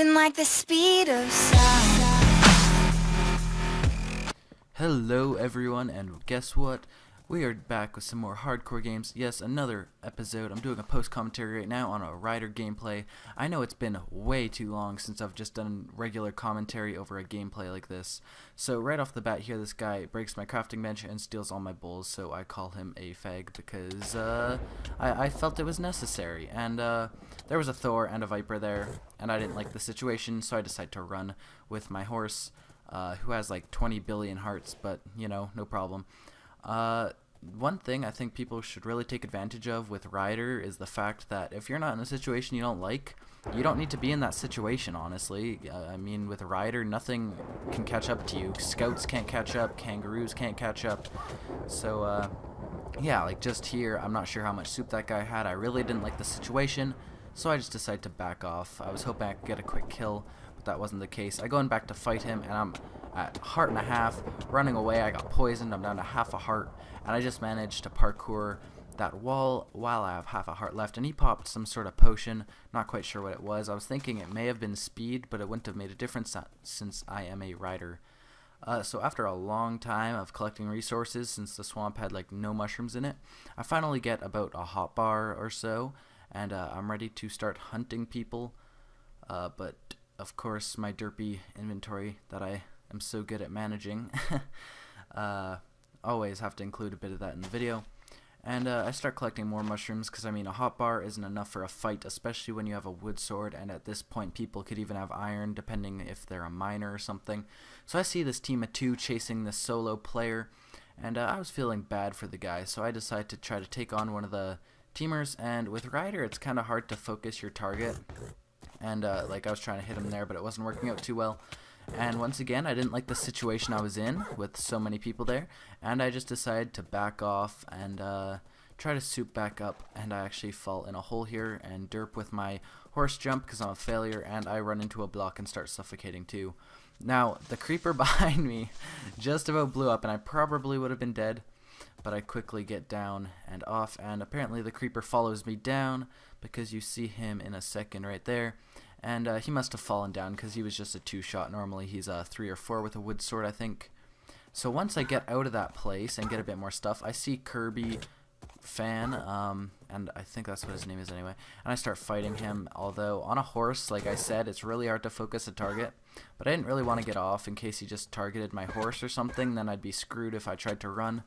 moving like the speed of sound. Hello everyone, and guess what? We are back with some more hardcore games. Yes, another episode. I'm doing a post commentary right now on a Rider gameplay. I know it's been way too long since I've just done regular commentary over a gameplay like this. So right off the bat here, this guy breaks my crafting bench and steals all my bowls, so I call him a fag because I felt it was necessary. And there was a Thor and a Viper there, and I didn't like the situation, so I decided to run with my horse, who has like 20 billion hearts, but you know, no problem. One thing I think people should really take advantage of with Ryder is the fact that if you're not in a situation you don't like, you don't need to be in that situation, honestly. I mean, with Ryder, nothing can catch up to you. Scouts can't catch up, kangaroos can't catch up. So, yeah, like just here, I'm not sure how much soup that guy had. I really didn't like the situation, so I just decided to back off. I was hoping I could get a quick kill, but that wasn't the case. I go in back to fight him, and I'm at heart and a half, running away. I got poisoned. I'm down to half a heart, and I just managed to parkour that wall while I have half a heart left. And he popped some sort of potion, not quite sure what it was. I was thinking it may have been speed, but it wouldn't have made a difference since I am a rider. So after a long time of collecting resources, since the swamp had like no mushrooms in it, I finally get about a hotbar or so, and I'm ready to start hunting people. But of course, my derpy inventory that I am so good at managing always have to include a bit of that in the video. And I start collecting more mushrooms because, I mean, a hotbar isn't enough for a fight, especially when you have a wood sword, and at this point people could even have iron depending if they're a miner or something. So I see this team of two chasing this solo player, and I was feeling bad for the guy, so I decided to try to take on one of the teamers. And with Ryder, it's kind of hard to focus your target, and like I was trying to hit him there, but it wasn't working out too well. And once again, I didn't like the situation I was in with so many people there, and I just decided to back off and try to soup back up, and I actually fall in a hole here and derp with my horse jump because I'm a failure, and I run into a block and start suffocating too. Now, the creeper behind me just about blew up, and I probably would have been dead, but I quickly get down and off, and apparently the creeper follows me down because you see him in a second right there. And he must have fallen down because he was just a 2-shot. Normally he's a 3 or 4 with a wood sword, I think. So once I get out of that place and get a bit more stuff, I see Kirby Fan, and I think that's what his name is anyway. And I start fighting him, although on a horse, like I said, it's really hard to focus a target. But I didn't really want to get off in case he just targeted my horse or something. Then I'd be screwed if I tried to run.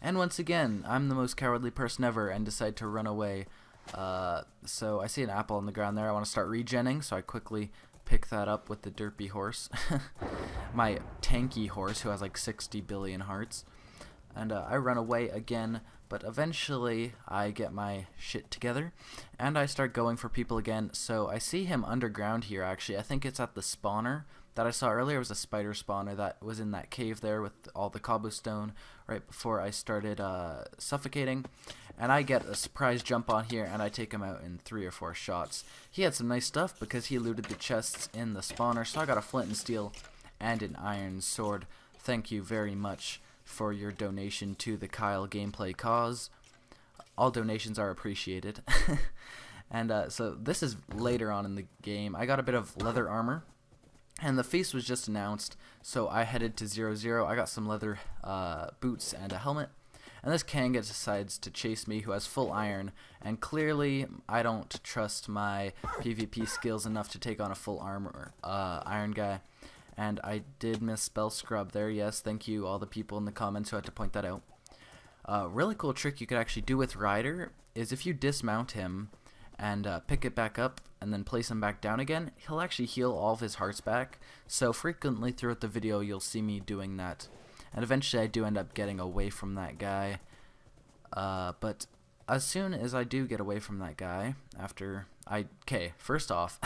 And once again, I'm the most cowardly person ever and decide to run away. So I see an apple on the ground there. I want to start regenning, so I quickly pick that up with the derpy horse. My tanky horse who has like 60 billion hearts. And I run away again, but eventually I get my shit together and I start going for people again. So I see him underground here actually. I think it's at the spawner that I saw earlier. It was a spider spawner that was in that cave there with all the cobblestone right before I started suffocating. And I get a surprise jump on here, and I take him out in 3 or 4 shots. He had some nice stuff because he looted the chests in the spawner, so I got a flint and steel and an iron sword. Thank you very much for your donation to the Kyle gameplay cause. All donations are appreciated. And so this is later on in the game. I got a bit of leather armor, and the feast was just announced, so I headed to 0-0. I got some leather boots and a helmet. And this Kanga decides to chase me, who has full iron, and clearly I don't trust my PvP skills enough to take on a full armor iron guy. And I did misspell scrub there, yes, thank you all the people in the comments who had to point that out. Really cool trick you could actually do with Ryder is if you dismount him and pick it back up and then place him back down again, he'll actually heal all of his hearts back. So frequently throughout the video you'll see me doing that. And eventually I do end up getting away from that guy. But as soon as I do get away from that guy, okay, first off,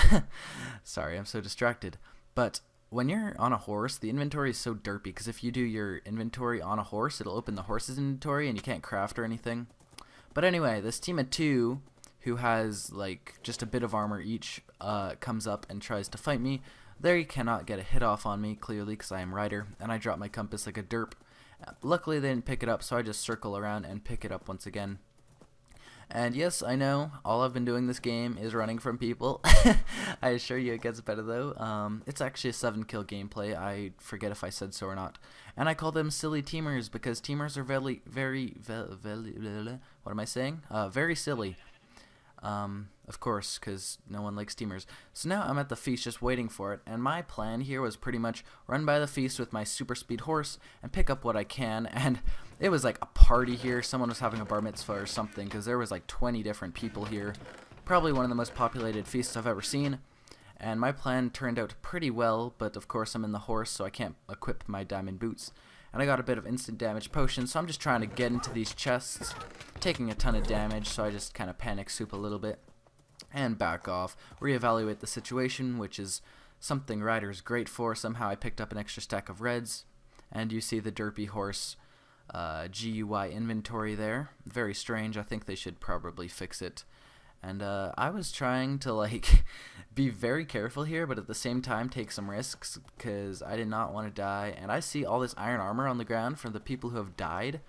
sorry, I'm so distracted. But when you're on a horse, the inventory is so derpy, because if you do your inventory on a horse, it'll open the horse's inventory and you can't craft or anything. But anyway, this team of 2, who has like just a bit of armor each, comes up and tries to fight me. There he cannot get a hit off on me, clearly, because I am Ryder, and I drop my compass like a derp. Luckily they didn't pick it up, so I just circle around and pick it up once again. And yes, I know, all I've been doing this game is running from people. I assure you it gets better though. It's actually a 7-kill gameplay. I forget if I said so or not. And I call them silly teamers because teamers are very, what am I saying? Very silly. Of course, because no one likes teamers. So now I'm at the feast just waiting for it, and my plan here was pretty much run by the feast with my super speed horse and pick up what I can, and it was like a party here. Someone was having a bar mitzvah or something, because there was like 20 different people here. Probably one of the most populated feasts I've ever seen, and my plan turned out pretty well, but of course I'm in the horse, so I can't equip my diamond boots. And I got a bit of instant damage potion, so I'm just trying to get into these chests, taking a ton of damage, so I just kind of panic soup a little bit and back off, reevaluate the situation, which is something Ryder's great for. Somehow I picked up an extra stack of reds, and you see the derpy horse GUI inventory there. Very strange. I think they should probably fix it. And I was trying to like be very careful here, but at the same time take some risks because I did not want to die. And I see all this iron armor on the ground from the people who have died.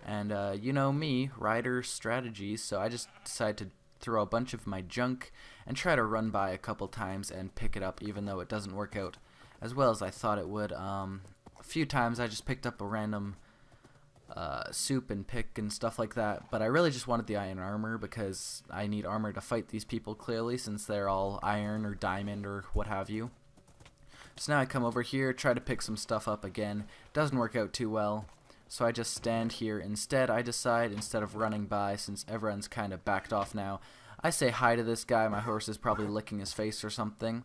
And you know me, Ryder strategies, so I just decided to throw a bunch of my junk and try to run by a couple times and pick it up, even though it doesn't work out as well as I thought it would. A few times I just picked up a random soup and pick and stuff like that, but I really just wanted the iron armor because I need armor to fight these people clearly, since they're all iron or diamond or what have you. So now I come over here, try to pick some stuff up again. Doesn't work out too well, so I just stand here. Instead, I decide, instead of running by, since everyone's kind of backed off now, I say hi to this guy. My horse is probably licking his face or something,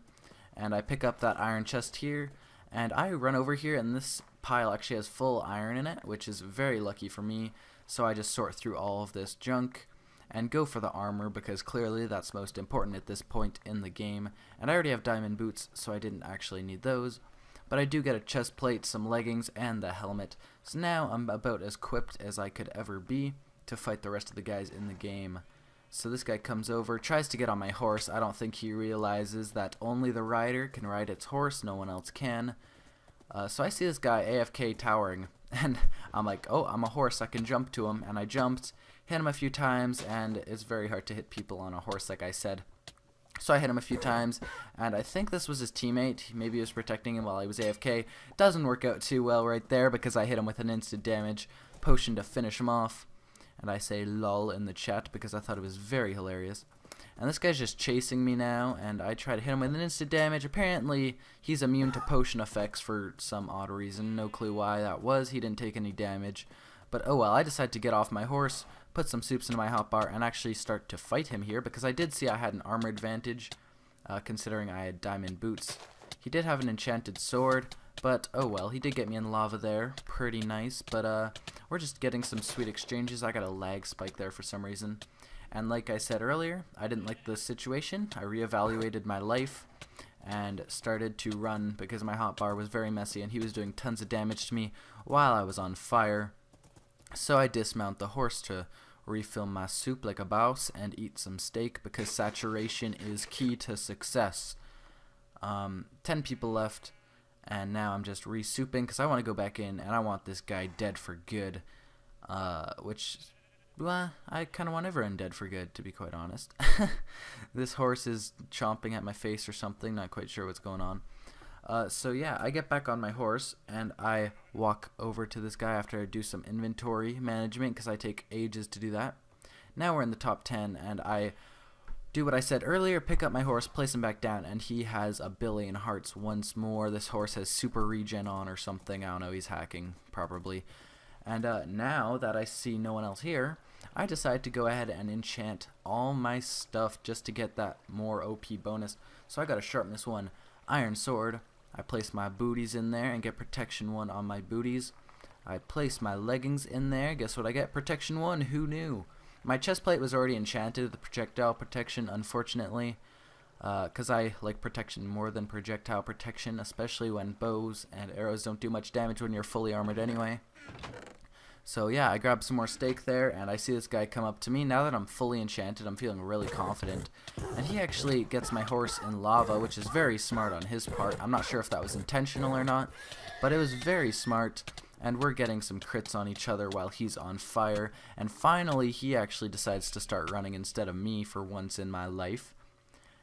and I pick up that iron chest here, and I run over here, and this pile actually has full iron in it, which is very lucky for me. So I just sort through all of this junk and go for the armor, because clearly that's most important at this point in the game, and I already have diamond boots, so I didn't actually need those. But I do get a chest plate, some leggings, and the helmet, so now I'm about as equipped as I could ever be to fight the rest of the guys in the game. So this guy comes over, tries to get on my horse. I don't think he realizes that only the rider can ride its horse, no one else can. So I see this guy AFK towering, and I'm like, oh, I'm a horse, I can jump to him, and I jumped, hit him a few times, and it's very hard to hit people on a horse, like I said. So I hit him a few times, and I think this was his teammate. Maybe he was protecting him while he was AFK. Doesn't work out too well right there, because I hit him with an instant damage potion to finish him off. And I say lol in the chat because I thought it was very hilarious. And this guy's just chasing me now, and I try to hit him with an instant damage. Apparently, he's immune to potion effects for some odd reason. No clue why that was. He didn't take any damage. But oh well, I decided to get off my horse, put some soups into my hotbar, and actually start to fight him here, because I did see I had an armor advantage, considering I had diamond boots. He did have an enchanted sword, but oh well, he did get me in lava there. Pretty nice, but we're just getting some sweet exchanges. I got a lag spike there for some reason. And like I said earlier, I didn't like the situation. I reevaluated my life and started to run because my hotbar was very messy and he was doing tons of damage to me while I was on fire. So I dismount the horse to refill my soup like a boss and eat some steak, because saturation is key to success. 10 people left, and now I'm just resouping because I want to go back in and I want this guy dead for good, which, well, I kind of want everyone dead for good, to be quite honest. This horse is chomping at my face or something, not quite sure what's going on. So yeah, I get back on my horse and I walk over to this guy after I do some inventory management, because I take ages to do that. Now we're in the top 10, and I do what I said earlier, pick up my horse, place him back down, and he has a billion hearts once more. This horse has super regen on or something. I don't know, he's hacking probably. And now that I see no one else here, I decide to go ahead and enchant all my stuff just to get that more OP bonus. So I got a sharpness 1 iron sword. I place my booties in there and get protection 1 on my booties. I place my leggings in there. Guess what I get? Protection 1. Who knew? My chest plate was already enchanted, the projectile protection, unfortunately, because I like protection more than projectile protection, especially when bows and arrows don't do much damage when you're fully armored anyway. So yeah, I grabbed some more steak there, and I see this guy come up to me. Now that I'm fully enchanted, I'm feeling really confident. And he actually gets my horse in lava, which is very smart on his part. I'm not sure if that was intentional or not, but it was very smart. and we're getting some crits on each other while he's on fire, and finally he actually decides to start running instead of me for once in my life.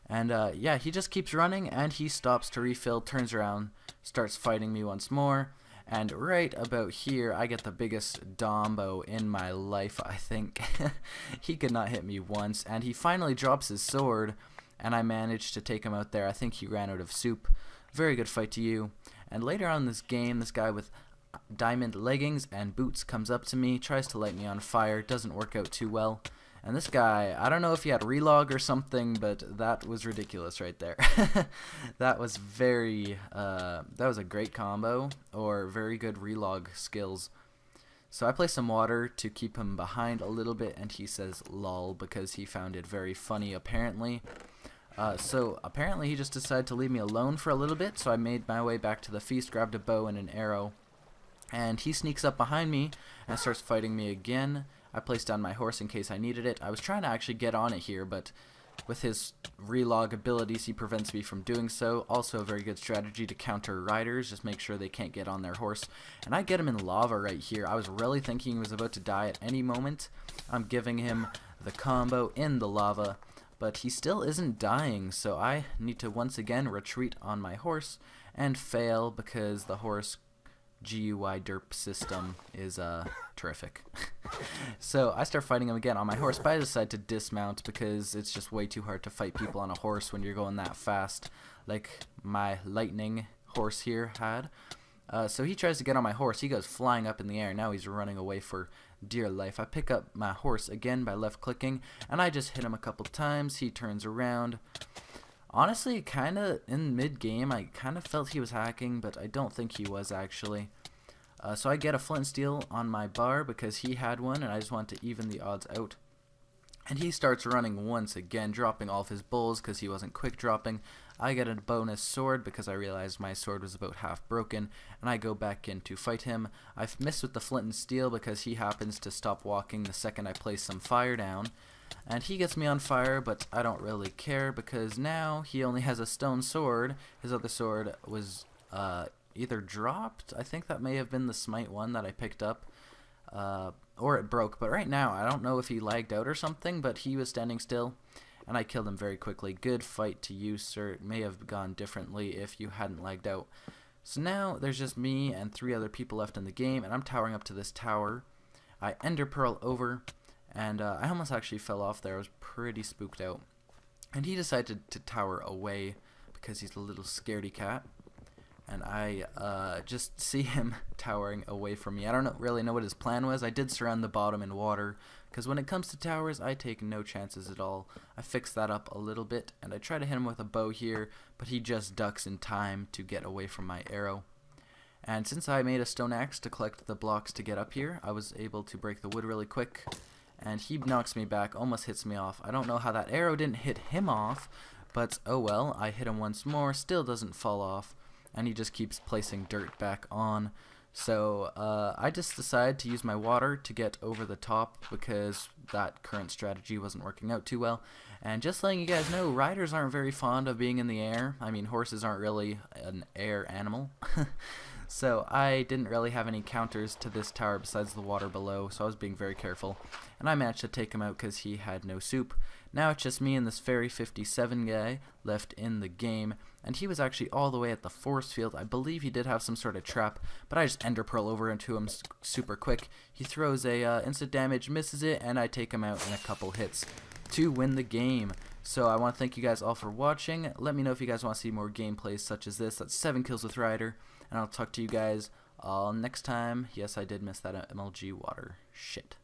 And yeah, he just keeps running, and he stops to refill, turns around, starts fighting me once more, and right about here I get the biggest dombo in my life, I think. He could not hit me once, and he finally drops his sword, and I managed to take him out there. I think he ran out of soup. Very good fight to you. And later on in this game, this guy with diamond leggings and boots comes up to me, tries to light me on fire, doesn't work out too well. And this guy, I don't know if he had relog or something, but that was ridiculous right there. That was that was a great combo, or very good relog skills. So I play some water to keep him behind a little bit, and he says lol because he found it very funny apparently. So apparently he just decided to leave me alone for a little bit, so I made my way back to the feast, grabbed a bow and an arrow, and he sneaks up behind me and starts fighting me again. I placed down my horse in case I needed it. I was trying to actually get on it here, but with his relog abilities he prevents me from doing so. Also a very good strategy to counter riders, just make sure they can't get on their horse. And I get him in lava right here. I was really thinking he was about to die at any moment. I'm giving him the combo in the lava, but he still isn't dying, so I need to once again retreat on my horse and fail because the horse GUI derp system is terrific. So I start fighting him again on my horse, but I decide to dismount because it's just way too hard to fight people on a horse when you're going that fast, like my lightning horse here had. So he tries to get on my horse. He goes flying up in the air. Now he's running away for dear life. I pick up my horse again by left clicking, and I just hit him a couple times. He turns around. Honestly, kind of in mid-game, I kind of felt he was hacking, but I don't think he was actually. So I get a flint and steel on my bar because he had one, and I just want to even the odds out. And he starts running once again, dropping all of his bulls because he wasn't quick dropping. I get a bonus sword because I realized my sword was about half broken, and I go back in to fight him. I've missed with the flint and steel because he happens to stop walking the second I place some fire down. And he gets me on fire, but I don't really care because now he only has a stone sword. His other sword was either dropped. I think that may have been the smite one that I picked up. Or it broke, but right now I don't know if he lagged out or something, but he was standing still, and I killed him very quickly. Good fight to you, sir. It may have gone differently if you hadn't lagged out. So now there's just me and 3 other people left in the game, and I'm towering up to this tower. I ender pearl over, and I almost actually fell off there. I was pretty spooked out. And he decided to tower away because he's a little scaredy cat. And I just see him towering away from me. I don't really know what his plan was. I did surround the bottom in water, because when it comes to towers, I take no chances at all. I fix that up a little bit, and I try to hit him with a bow here, but he just ducks in time to get away from my arrow. And since I made a stone axe to collect the blocks to get up here, I was able to break the wood really quick, and he knocks me back, almost hits me off. I don't know how that arrow didn't hit him off, but oh well. I hit him once more, still doesn't fall off, and he just keeps placing dirt back on. So I just decided to use my water to get over the top because that current strategy wasn't working out too well. And just letting you guys know, riders aren't very fond of being in the air. I mean, horses aren't really an air animal. So I didn't really have any counters to this tower besides the water below, so I was being very careful. And I managed to take him out because he had no soup. Now it's just me and this Fairy 57 guy left in the game, and he was actually all the way at the force field. I believe he did have some sort of trap, but I just ender pearl over into him super quick. He throws a instant damage, misses it, and I take him out in a couple hits to win the game. So I want to thank you guys all for watching. Let me know if you guys want to see more gameplays such as this. That's 7 kills with Ryder, and I'll talk to you guys all next time. Yes, I did miss that MLG water. Shit.